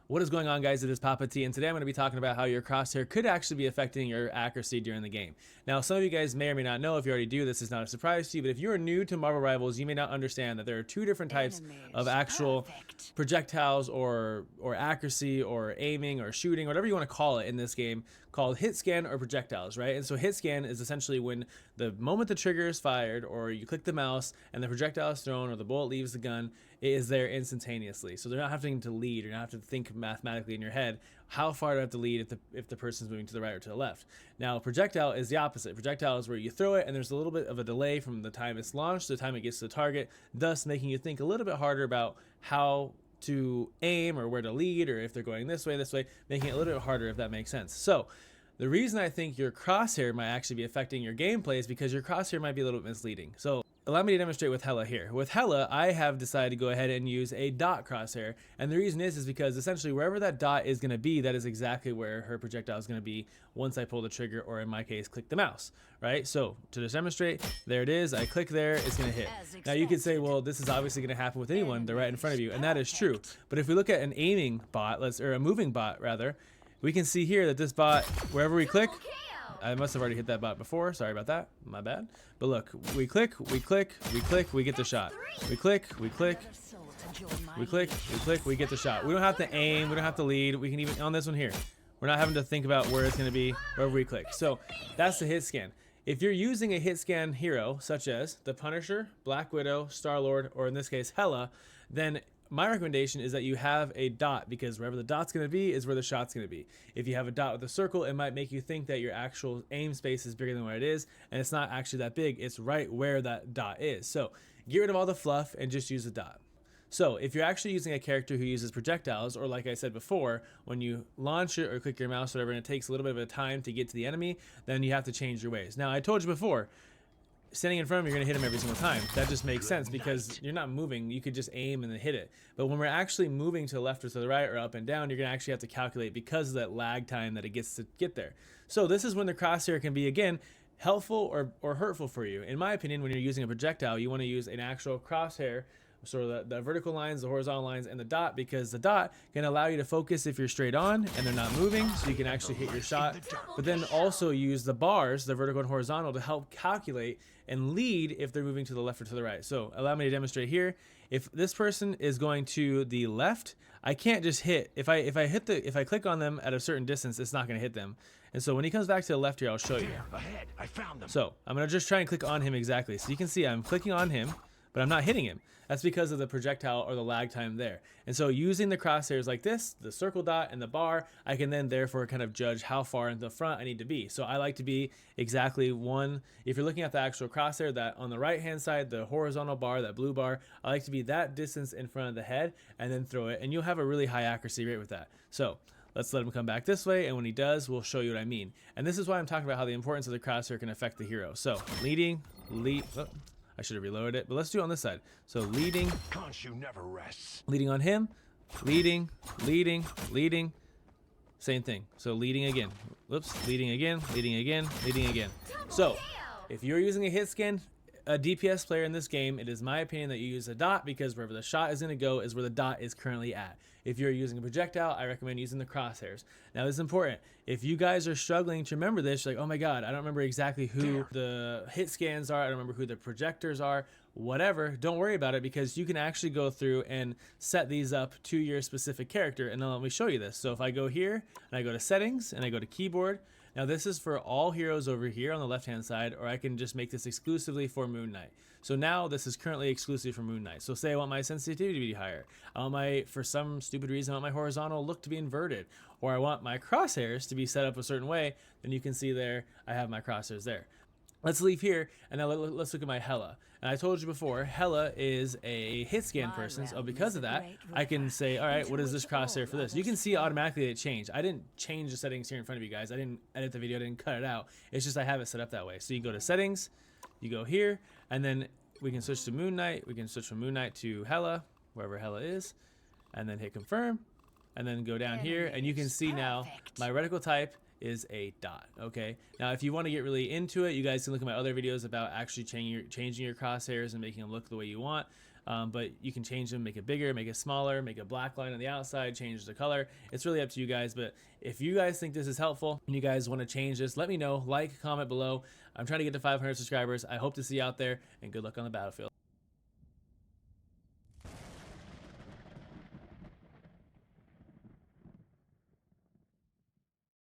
What is going on, guys? It is Papa T, and today I'm going to be talking about how your crosshair could actually be affecting your accuracy during the game. Now, some of you guys may or may not know. If you already do, this is not a surprise to you, but if you are new to Marvel Rivals, you may not understand that there are two different types of actual projectiles or accuracy or aiming or shooting, whatever you want to call it in this game, called hit scan or projectiles, right? And so hit scan is essentially when the moment the trigger is fired or you click the mouse and the projectile is thrown or the bullet leaves the gun, it is there instantaneously. So they're not having to lead, or not have to think mathematically in your head how far do I have to lead if the person's moving to the right or to the left. Now, projectile is the opposite. Projectile is where you throw it and there's a little bit of a delay from the time it's launched to the time it gets to the target, thus making you think a little bit harder about how to aim or where to lead, or if they're going this way, making it a little bit harder, if that makes sense. So the reason I think your crosshair might actually be affecting your gameplay is because your crosshair might be a little bit misleading. So allow me to demonstrate with Hela here. With Hela, I have decided to go ahead and use a dot crosshair. And the reason is because essentially wherever that dot is going to be, that is exactly where her projectile is going to be once I pull the trigger, or in my case, click the mouse, right? So to just demonstrate, there it is. I click there, it's going to hit. Now you could say, well, this is obviously going to happen with anyone. They're right in front of you. And that is true. But if we look at an aiming bot, or a moving bot rather, we can see here that this bot, wherever we click, I must have already hit that bot before. Sorry about that. My bad. But look, we click, we get the shot. We click, we get the shot. We don't have to aim. We don't have to lead. We can even, on this one here, we're not having to think about where it's going to be wherever we click. So that's the hit scan. If you're using a Hitscan hero, such as the Punisher, Black Widow, Star-Lord, or in this case, Hela, then my recommendation is that you have a dot, because wherever the dot's going to be is where the shot's going to be. If you have a dot with a circle, it might make you think that your actual aim space is bigger than what it is, and it's not actually that big. It's right where that dot is. So get rid of all the fluff and just use the dot. So if you're actually using a character who uses projectiles, or like I said before, when you launch it or click your mouse or whatever, and it takes a little bit of a time to get to the enemy, then you have to change your ways. Now, I told you before, standing in front of him, you're going to hit him every single time. That just makes sense because you're not moving. You could just aim and then hit it. But when we're actually moving to the left or to the right or up and down, you're going to actually have to calculate because of that lag time that it gets to get there. So this is when the crosshair can be, again, helpful or hurtful for you. In my opinion, when you're using a projectile, you want to use an actual crosshair, sort of the vertical lines, the horizontal lines, and the dot, because the dot can allow you to focus if you're straight on and they're not moving, so you can actually hit your shot. But then also use the bars, the vertical and horizontal, to help calculate and lead if they're moving to the left or to the right. So allow me to demonstrate here. If this person is going to the left, I can't just hit. If I click on them at a certain distance, it's not going to hit them. And so when he comes back to the left here, I'll show you. Ahead, I found them. So I'm going to just try and click on him exactly. So you can see I'm clicking on him, but I'm not hitting him. That's because of the projectile or the lag time there. And so using the crosshairs like this, the circle dot and the bar, I can then therefore kind of judge how far in the front I need to be. So I like to be exactly one. If you're looking at the actual crosshair, that on the right hand side, the horizontal bar, that blue bar, I like to be that distance in front of the head and then throw it. And you'll have a really high accuracy rate with that. So let's let him come back this way, and when he does, we'll show you what I mean. And this is why I'm talking about how the importance of the crosshair can affect the hero. So leading, oh, I should have reloaded it, but let's do it on this side. So leading, Khonshu never rests. leading on him, leading, same thing. So leading again, whoops, leading again. So if you're using a hit scan, a DPS player in this game, it is my opinion that you use a dot, because wherever the shot is going to go is where the dot is currently at. If you're using a projectile, I recommend using the crosshairs. Now, this is important. If you guys are struggling to remember this, you're like, oh my god, I don't remember exactly who the hit scans are, I don't remember who the projectors are, whatever, don't worry about it, because you can actually go through and set these up to your specific character. And then let me show you this. So if I go here and I go to settings and I go to keyboard, now this is for all heroes over here on the left hand side, or I can just make this exclusively for Moon Knight. So now this is currently exclusive for Moon Knight. So say I want my sensitivity to be higher, I want my, for some stupid reason, I want my horizontal look to be inverted, or I want my crosshairs to be set up a certain way, then you can see there I have my crosshairs there. Let's leave here, and now let's look at my Hela. And I told you before, Hela is a hit scan person, so because of that, I can say, all right, what is this crosshair for this? You can see automatically it changed. I didn't change the settings here in front of you guys. I didn't edit the video, I didn't cut it out. It's just I have it set up that way. So you go to settings, you go here, and then we can switch to Moon Knight. We can switch from Moon Knight to Hela, wherever Hela is, and then hit confirm, and then go down here, and you can see now my reticle type is a dot. Okay, now if you want to get really into it, you guys can look at my other videos about actually changing your crosshairs and making them look the way you want. but you can change them, make it bigger, make it smaller, make a black line on the outside, change the color. It's really up to you guys, but if you guys think this is helpful and you guys want to change this, let me know. Like, comment below. I'm trying to get to 500 subscribers. I hope to see you out there, and good luck on the battlefield.